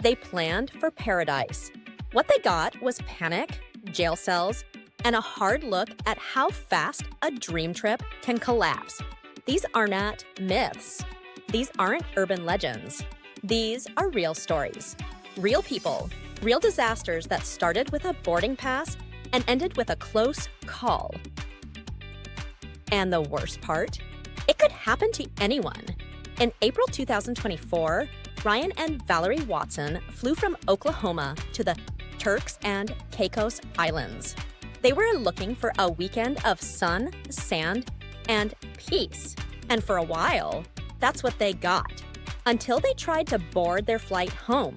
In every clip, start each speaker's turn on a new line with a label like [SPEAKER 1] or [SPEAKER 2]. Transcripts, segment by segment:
[SPEAKER 1] They planned for paradise. What they got was panic, jail cells, and a hard look at how fast a dream trip can collapse. These are not myths. These aren't urban legends. These are real stories. Real people. Real disasters that started with a boarding pass and ended with a close call. And the worst part? It could happen to anyone. In April 2024, Ryan and Valerie Watson flew from Oklahoma to the Turks and Caicos Islands. They were looking for a weekend of sun, sand, and peace. And for a while, that's what they got. Until they tried to board their flight home.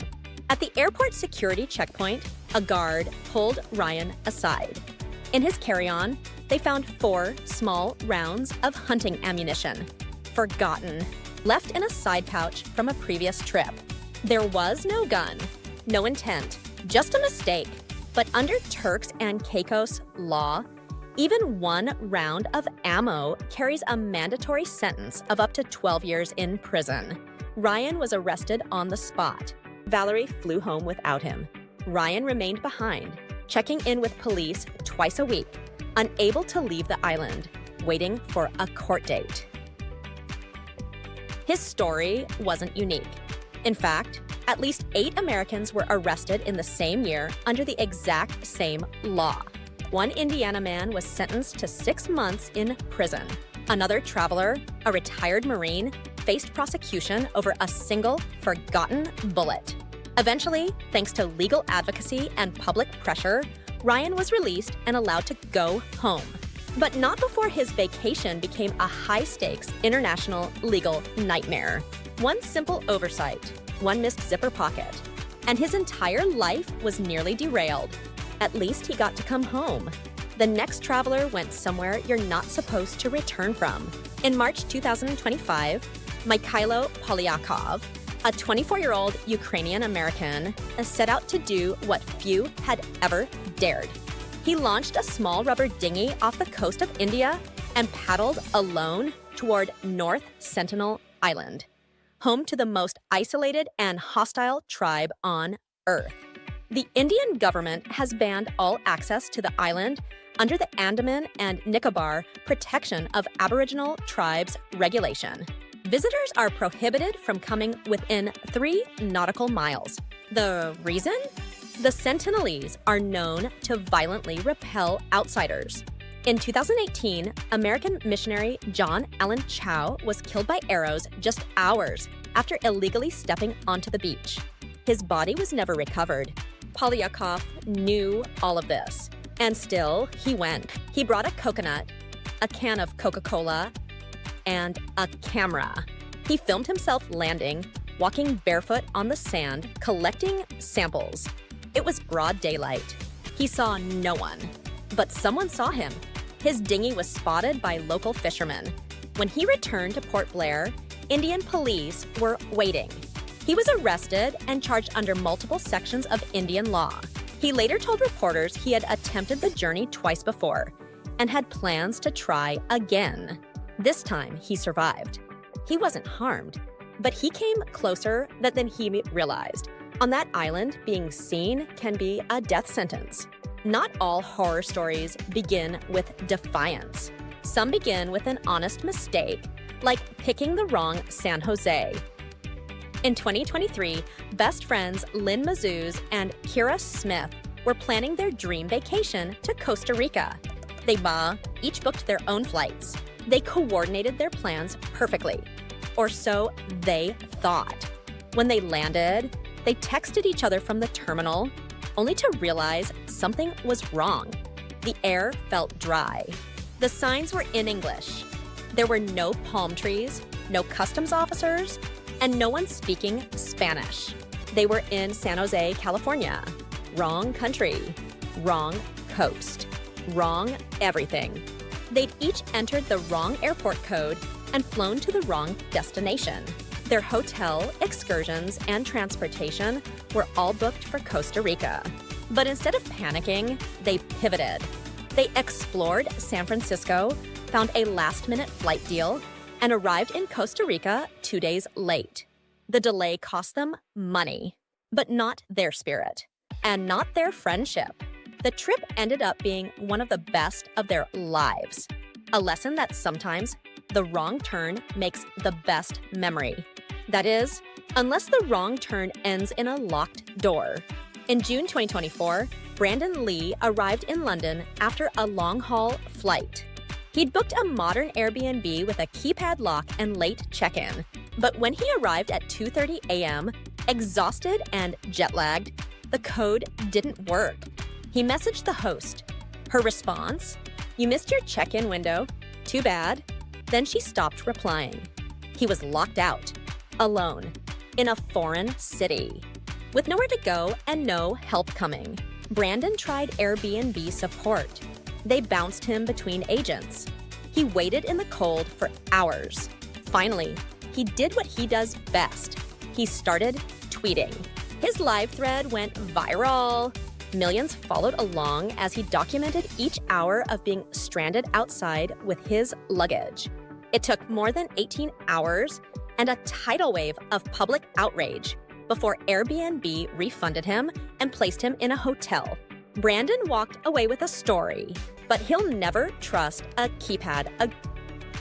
[SPEAKER 1] At the airport security checkpoint, a guard pulled Ryan aside. In his carry-on, they found 4 small rounds of hunting ammunition. Forgotten. Left in a side pouch from a previous trip. There was no gun, no intent, just a mistake. But under Turks and Caicos law, even 1 round of ammo carries a mandatory sentence of up to 12 years in prison. Ryan was arrested on the spot. Valerie flew home without him. Ryan remained behind, checking in with police twice a week, unable to leave the island, waiting for a court date. His story wasn't unique. In fact, at least 8 Americans were arrested in the same year under the exact same law. One Indiana man was sentenced to 6 months in prison. Another traveler, a retired Marine, faced prosecution over a single, forgotten bullet. Eventually, thanks to legal advocacy and public pressure, Ryan was released and allowed to go home. But not before his vacation became a high-stakes international legal nightmare. One simple oversight, one missed zipper pocket, and his entire life was nearly derailed. At least he got to come home. The next traveler went somewhere you're not supposed to return from. In March 2025, Mikhailo Polyakov, a 24-year-old Ukrainian-American, set out to do what few had ever dared. He launched a small rubber dinghy off the coast of India and paddled alone toward North Sentinel Island, home to the most isolated and hostile tribe on Earth. The Indian government has banned all access to the island under the Andaman and Nicobar Protection of Aboriginal Tribes Regulation. Visitors are prohibited from coming within 3 nautical miles. The reason? The Sentinelese are known to violently repel outsiders. In 2018, American missionary John Allen Chow was killed by arrows just hours after illegally stepping onto the beach. His body was never recovered. Polyakov knew all of this, and still he went. He brought a coconut, a can of Coca-Cola, and a camera. He filmed himself landing, walking barefoot on the sand, collecting samples. It was broad daylight. He saw no one, but someone saw him. His dinghy was spotted by local fishermen. When he returned to Port Blair, Indian police were waiting. He was arrested and charged under multiple sections of Indian law. He later told reporters he had attempted the journey twice before and had plans to try again. This time, he survived. He wasn't harmed, but he came closer than he realized. On that island, being seen can be a death sentence. Not all horror stories begin with defiance. Some begin with an honest mistake, like picking the wrong San Jose. In 2023, best friends Lynn Mazuz and Kira Smith were planning their dream vacation to Costa Rica. They each booked their own flights. They coordinated their plans perfectly, or so they thought. When they landed, they texted each other from the terminal, only to realize something was wrong. The air felt dry. The signs were in English. There were no palm trees, no customs officers, and no one speaking Spanish. They were in San Jose, California. Wrong country, wrong coast, wrong everything. They'd each entered the wrong airport code and flown to the wrong destination. Their hotel, excursions, and transportation were all booked for Costa Rica. But instead of panicking, they pivoted. They explored San Francisco, found a last-minute flight deal, and arrived in Costa Rica 2 days late. The delay cost them money. but not their spirit, and not their friendship. The trip ended up being one of the best of their lives. A lesson that sometimes the wrong turn makes the best memory. That is, unless the wrong turn ends in a locked door. In June 2024, Brandon Lee arrived in London after a long-haul flight. He'd booked a modern Airbnb with a keypad lock and late check-in. But when he arrived at 2:30 a.m., exhausted and jet-lagged, the code didn't work. He messaged the host. Her response? "You missed your check-in window. Too bad." Then she stopped replying. He was locked out, alone, in a foreign city. With nowhere to go and no help coming, Brandon tried Airbnb support. They bounced him between agents. He waited in the cold for hours. Finally, he did what he does best. He started tweeting. His live thread went viral. Millions followed along as he documented each hour of being stranded outside with his luggage. It took more than 18 hours and a tidal wave of public outrage before Airbnb refunded him and placed him in a hotel. Brandon walked away with a story, but he'll never trust a keypad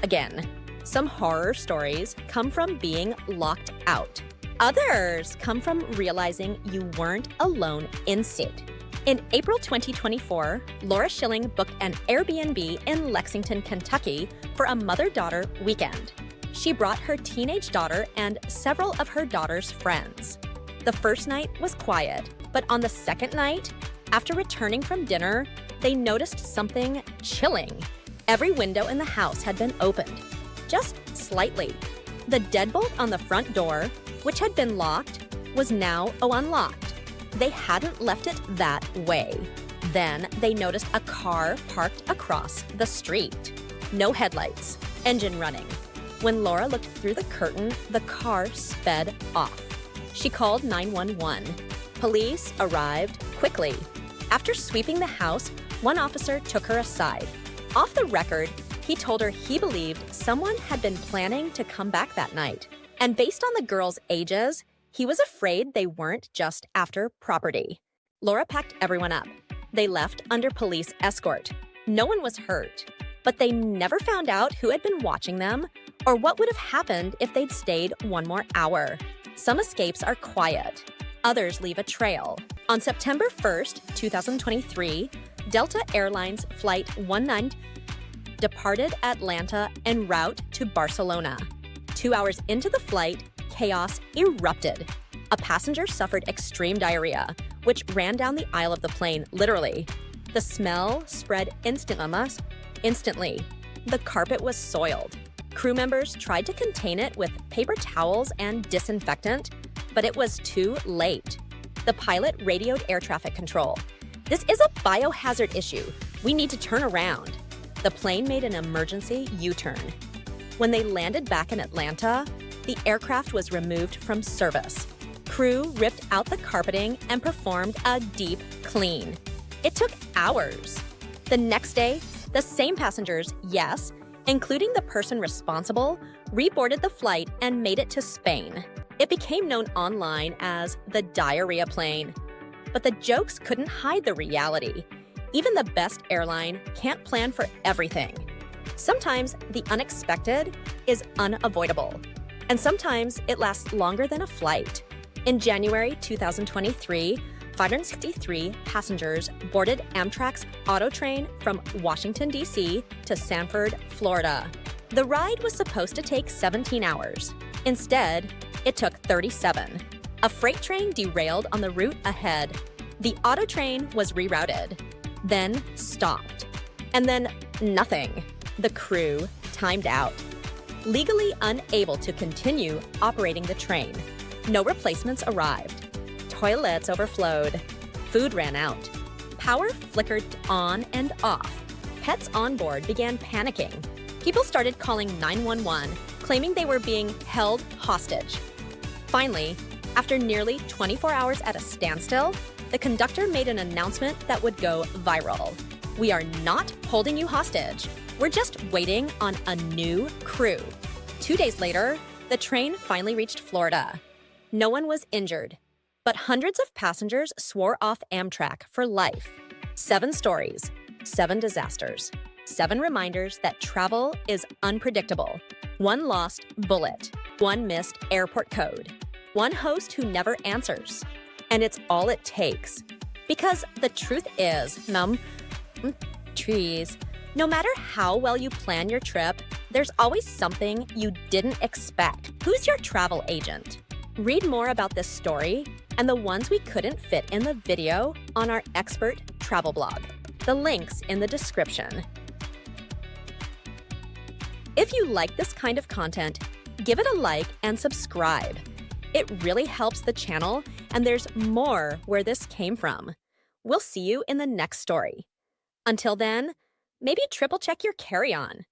[SPEAKER 1] again. Some horror stories come from being locked out. Others come from realizing you weren't alone in it. In April 2024, Laura Schilling booked an Airbnb in Lexington, Kentucky for a mother-daughter weekend. She brought her teenage daughter and several of her daughter's friends. The first night was quiet, but on the second night, after returning from dinner, they noticed something chilling. Every window in the house had been opened, just slightly. The deadbolt on the front door, which had been locked, was now unlocked. They hadn't left it that way. Then they noticed a car parked across the street. No headlights, engine running. When Laura looked through the curtain, the car sped off. She called 911. Police arrived quickly. After sweeping the house, one officer took her aside. Off the record, he told her he believed someone had been planning to come back that night. And based on the girls' ages, he was afraid they weren't just after property. Laura packed everyone up. They left under police escort. No one was hurt, but they never found out who had been watching them or what would have happened if they'd stayed one more hour. Some escapes are quiet. Others leave a trail. On September 1st, 2023, Delta Airlines Flight 19 departed Atlanta en route to Barcelona. 2 hours into the flight, chaos erupted. A passenger suffered extreme diarrhea, which ran down the aisle of the plane, literally. The smell spread instantly. The carpet was soiled. Crew members tried to contain it with paper towels and disinfectant, but it was too late. The pilot radioed air traffic control. "This is a biohazard issue. We need to turn around." The plane made an emergency U-turn. When they landed back in Atlanta, the aircraft was removed from service. Crew ripped out the carpeting and performed a deep clean. It took hours. The next day, the same passengers, yes, including the person responsible, reboarded the flight and made it to Spain. It became known online as the diarrhea plane. But the jokes couldn't hide the reality. Even the best airline can't plan for everything. Sometimes the unexpected is unavoidable. And sometimes it lasts longer than a flight. In January 2023, 563 passengers boarded Amtrak's auto train from Washington, D.C. to Sanford, Florida. The ride was supposed to take 17 hours. Instead, it took 37. A freight train derailed on the route ahead. The auto train was rerouted, then stopped. And then nothing. The crew timed out. Legally unable to continue operating the train. No replacements arrived. Toilets overflowed. Food ran out. Power flickered on and off. Pets on board began panicking. People started calling 911, claiming they were being held hostage. Finally, after nearly 24 hours at a standstill, the conductor made an announcement that would go viral. "We are not holding you hostage. We're just waiting on a new crew." 2 days later, the train finally reached Florida. No one was injured, But hundreds of passengers swore off Amtrak for life. 7 stories, 7 disasters, 7 reminders that travel is unpredictable. 1 lost bullet, 1 missed airport code, 1 host who never answers. And it's all it takes. Because the truth is, trees. No matter how well you plan your trip, there's always something you didn't expect. Who's your travel agent? Read more about this story and the ones we couldn't fit in the video on our expert travel blog. The link's in the description. If you like this kind of content, give it a like and subscribe. It really helps the channel, and there's more where this came from. We'll see you in the next story. Until then, maybe triple check your carry-on.